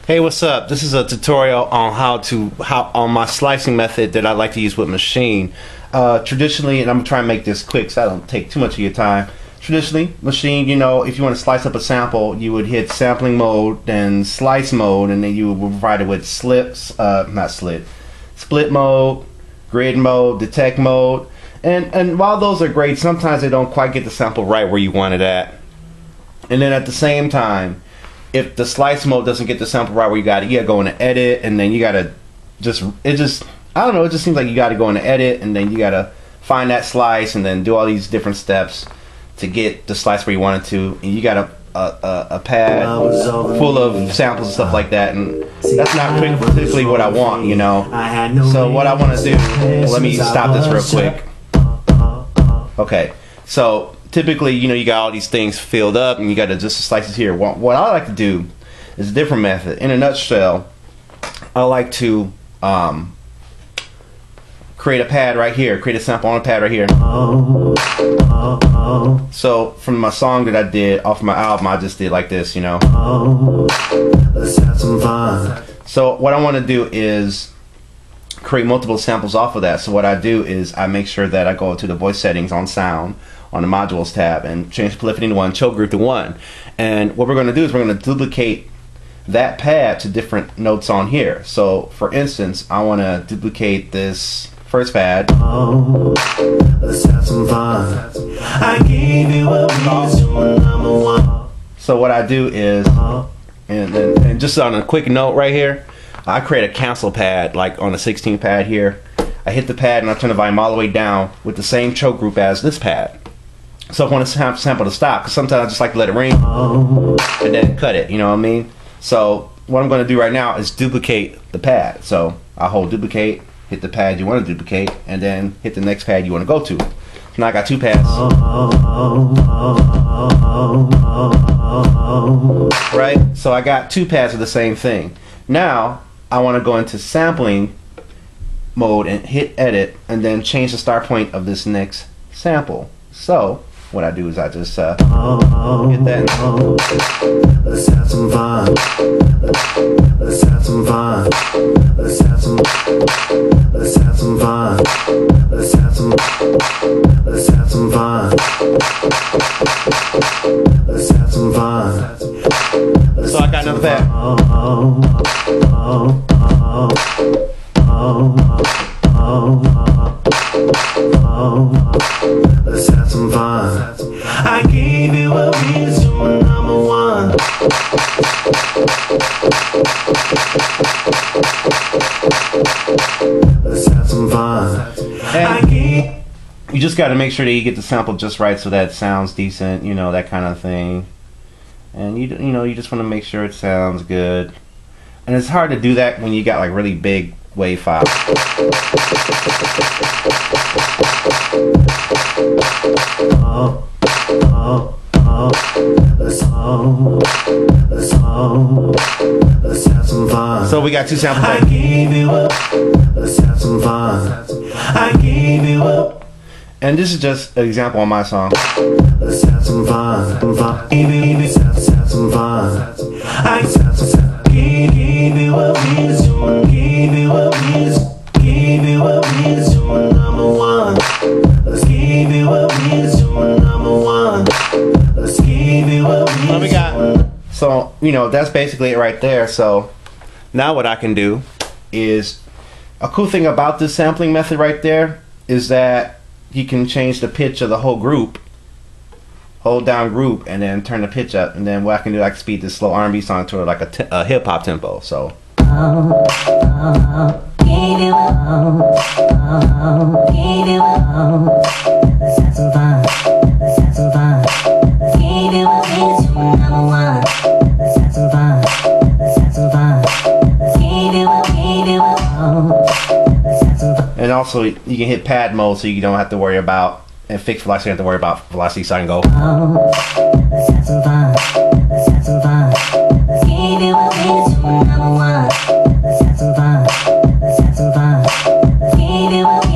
Hey, what's up? This is a tutorial on on my slicing method that I like to use with Maschine. Traditionally, and I'm gonna try and make this quick so I don't take too much of your time. Traditionally, Maschine, you know, if you want to slice up a sample, you would hit sampling mode, then slice mode, and then you would provide it with split mode, grid mode, detect mode. And while those are great, sometimes they don't quite get the sample right where you want it at. And then at the same time, if the slice mode doesn't get the sample right where you gotta go into edit, and then you gotta I don't know, it just seems like you gotta go into edit, and then you gotta find that slice, and then do all these different steps to get the slice where you want it to. And you got a pad full of samples and stuff like that, and that's not particularly what I want, you know. So what I want to do, let me stop this real quick. Okay, so typically, you know, you got all these things filled up, and you got to just slices here. What I like to do is a different method. In a nutshell, I like to create a pad right here, create a sample on a pad right here. So from my song that I did off my album, I just did like this, you know. Let's have some fun. So what I want to do is create multiple samples off of that. So what I do is I make sure that I go to the voice settings on sound on the modules tab and change polyphony to 1, choke group to 1. And what we're going to do is we're going to duplicate that pad to different notes on here. So for instance, I want to duplicate this first pad. Let's have some fun. I gave you a reason, number one. So what I do is, and just on a quick note right here, I create a cancel pad, like on the 16 pad here. I hit the pad and I turn the volume all the way down with the same choke group as this pad. So I want to sample to stop, because sometimes I just like to let it ring and then cut it, you know what I mean? So what I'm going to do right now is duplicate the pad. So I hold duplicate, hit the pad you want to duplicate, and then hit the next pad you want to go to. So now I got 2 pads. Right? So I got 2 pads of the same thing. Now I want to go into sampling mode and hit edit, and then change the start point of this next sample. So what I do is I just hit that. Let's have some fun. Let's have some fun. Let's have some. Let's have some fun. Let's have some. Let's have some fun. Let's have some fun. So I got another pad. Let's have some fun. I gave you a reason, number one. Let's have some fun. And you just got to make sure that you get the sample just right so that it sounds decent, you know, that kind of thing. And you know, you just want to make sure it sounds good. And it's hard to do that when you got like really big wave files. Let's have some fun. So we got 2 samples. I gave you up. Let's have some fun. I gave you up. And this is just an example on my song. Let's have some fun. Let's have some fun. I gave you a reason. Gave you a reason. Gave you a reason, number one. Let's give you a reason, number one. Let's give you a reason. What we got? So, you know, that's basically it right there. So now what I can do is, a cool thing about this sampling method right there is that you can change the pitch of the whole group. Hold down group and then turn the pitch up, and then what I can do, I can speed this slow R&B song to like a hip hop tempo. So let's have some fun. Let's have some fun. Let's give you a reason, number one. Let's have some fun. Let's have some fun. Let's give you a let's have some fun. and also you can hit pad mode so you don't have to worry about, and fixed velocity, you don't have to worry about velocity, so I can go. Let's have some fun. Let's have some fun. Let's give you a reason, number one. Let's have some fun. Let's have some fun. Let's give you a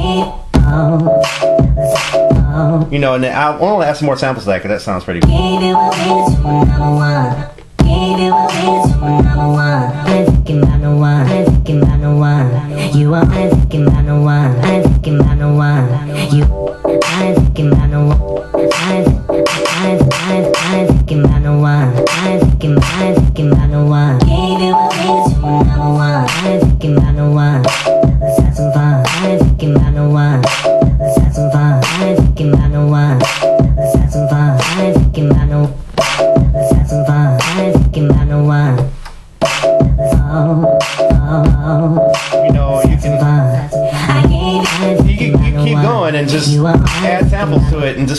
You know, and then I want to add some more samples of that because that sounds pretty cool. Give you a reason, number one. Give you a reason, number one.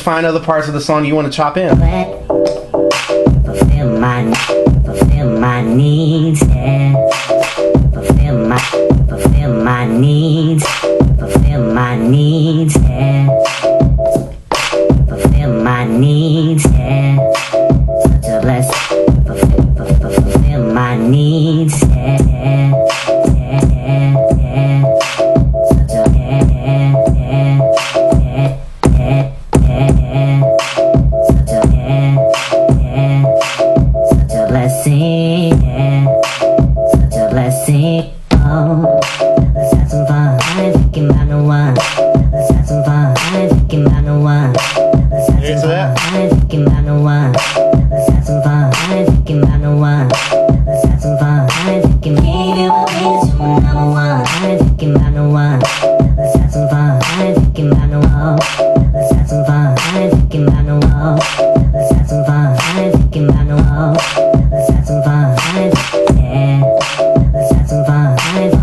find other parts of the song you want to chop in. Fulfill my needs, yeah. Fulfill my needs, yeah. Fulfill my needs, yeah. Such a blessing. Fulfill my needs, yeah. Such a blessing, yeah. Such a blessing. Oh, let's have some fun. I ain't thinking about no one. Let's have some fun. I ain't thinking about no one. Let's have some fun. I ain't thinking about no one. Let's have some fun. I ain't thinking about no one. Let's have some fun. I ain't thinking. Give you a reason, number one. I ain't thinking about no one. Let's have some fun. I ain't thinking about no one. Let's have some fun. I ain't thinking about no one. Let's have some fun. I ain't thinking about no one. Let's have some fun. I ain't yeah. Let's have some fun. I ain't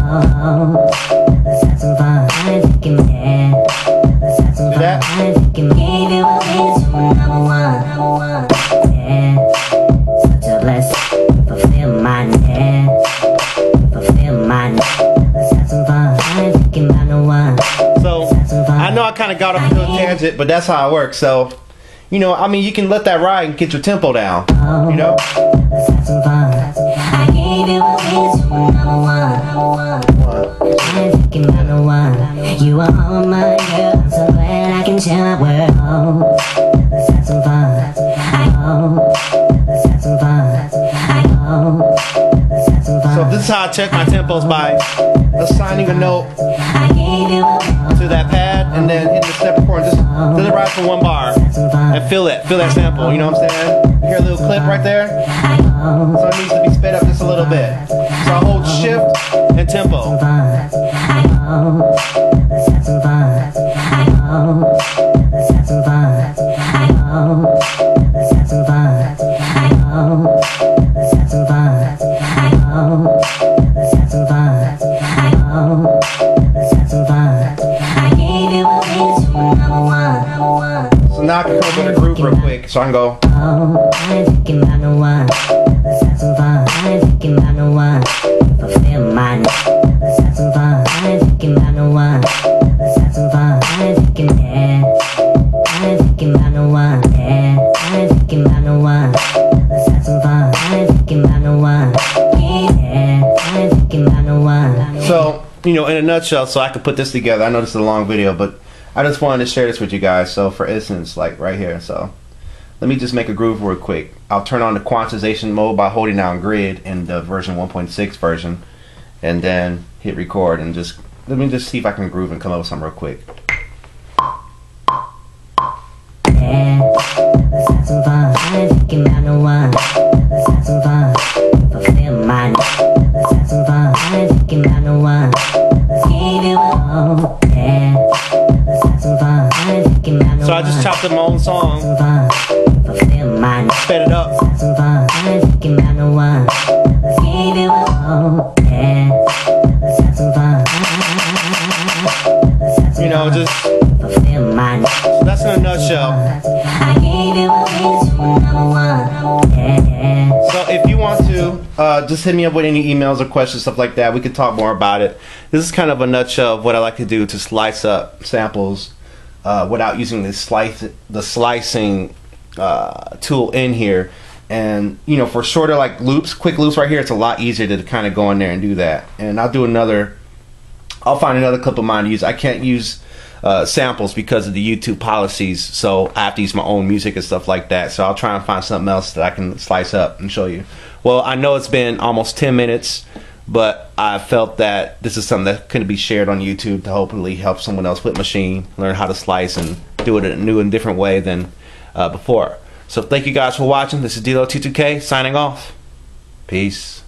let's have some fun. I ain't thinking yeah. Let's have some fun. I ain't thinking. Give you a reason, number one. Yeah. Such a blessing. Fulfill my yeah. Fulfill my let's have some fun. I ain't thinking about no one. So I know I kind of got off to a tangent, but that's how it works. So, you know, I mean, you can let that ride and get your tempo down. You know. Let's have some fun. I gave you a reason, number one. I ain't thinking about no one. You are all my girl. I'm so glad I can share my world. Let's have some fun. Let's have some fun. Let's have some fun. So this is how I check my tempos, by assigning a note to that pad and then hitting the step record. Just let it ride for one bar and feel that sample. You know what I'm saying? You hear a little clip right there? So it needs to be sped up just a little bit. So I hold shift and tempo. Let's have some fun. Let's have some fun. Let's have some fun. Let's have some fun. Let's have some fun. Let's have some fun. I gave you a reason, number one. So now I can come up with a groove real quick. So I can go. I ain't thinking about no one. Let's have some fun. I ain't thinking about no one. Fulfill my let's have some fun. I ain't thinking about no one. Let's have some fun. I ain't thinking yeah. I ain't thinking about no one. Yeah. I ain't thinking about no one. Let's have some fun. I ain't thinking about no one. Yeah. I ain't thinking about no one. So, you know, in a nutshell, so I could put this together. I know this is a long video, but I just wanted to share this with you guys. So, for instance, like right here. So, let me just make a groove real quick. I'll turn on the quantization mode by holding down grid in the version 1.6 version, and then hit record and just let me just see if I can groove and come up with something real quick. Yeah, let's have some fun. I ain't thinking about no one. Let's have some fun. Fulfill my let's have some fun. I ain't thinking about no one. Let's give you a yeah. Let's have some fun. I ain't thinking about no one. So I just chopped up my own song. Fulfill my sped it up. Let's have some fun. I ain't thinking about no one. Let's give you a yeah. Let's have some fun. Let's have some you know, just fulfill my that's in a nutshell. I gave you a reason, number one. Yeah. So if you want to, just hit me up with any emails or questions, stuff like that. We can talk more about it. This is kind of a nutshell of what I like to do to slice up samples without using the slicing tool in here. And you know, for shorter like loops, quick loops right here, it's a lot easier to kind of go in there and do that. And I'll find another clip of mine to use. I can't use samples because of the YouTube policies, so I have to use my own music and stuff like that. So I'll try and find something else that I can slice up and show you. Well, I know it's been almost 10 minutes, but I felt that this is something that could be shared on YouTube to hopefully help someone else with Maschine learn how to slice and do it in a new and different way than before. So thank you guys for watching. This is Dillio T2K signing off. Peace.